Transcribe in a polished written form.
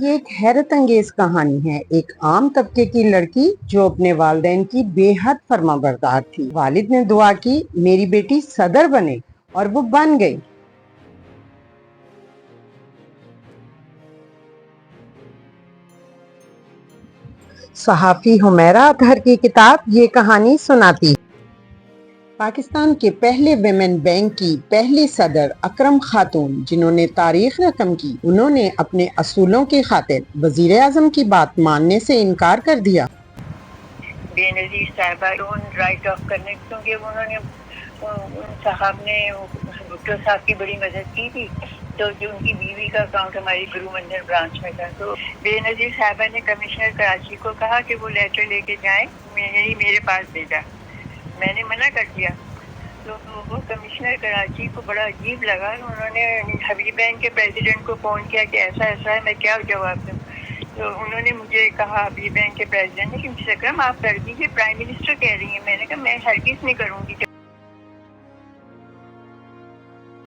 یہ ایک حیرت انگیز کہانی ہے۔ ایک عام طبقے کی لڑکی جو اپنے والدین کی بے حد فرمانبردار تھی۔ والد نے دعا کی میری بیٹی صدر بنے اور وہ بن گئی۔ صحافی حمیرہ اطہر کی کتاب یہ کہانی سناتی ہے۔ پاکستان کے پہلے ویمن بینک کی پہلی صدر اکرم خاتون جنہوں نے تاریخ رقم کی، انہوں نے اپنے اصولوں کی خاطر وزیر اعظم کی بات ماننے سے انکار کر دیا۔ بے نظیر صاحبہ رائٹ آف کرنے، کیونکہ انہوں نے صاحب نے بھٹو صاحب کی بڑی مدد کی تھی، تو جو ان کی بیوی کا اکاؤنٹ ہماری گرو مندر برانچ میں تھا، تو بے نظیر صاحبہ نے کمشنر کراچی کو کہا کہ وہ لیٹر لے کے جائیں، میرے پاس بھیجا، میں نے منع کر دیا۔ تو وہ کمشنر کراچی کو بڑا عجیب لگا، انہوں نے حبیب بینک کے پریزیڈنٹ کو فون کیا کہ ایسا ایسا ہے، میں کیا جواب دوں؟ تو انہوں نے مجھے کہا حبیب بینک کے پریزیڈنٹ نے کہ مسز اکرم آپ کر دیجیے، پرائم منسٹر کہہ رہی ہیں۔ میں نے کہا میں ہرگز نہیں کروں گی۔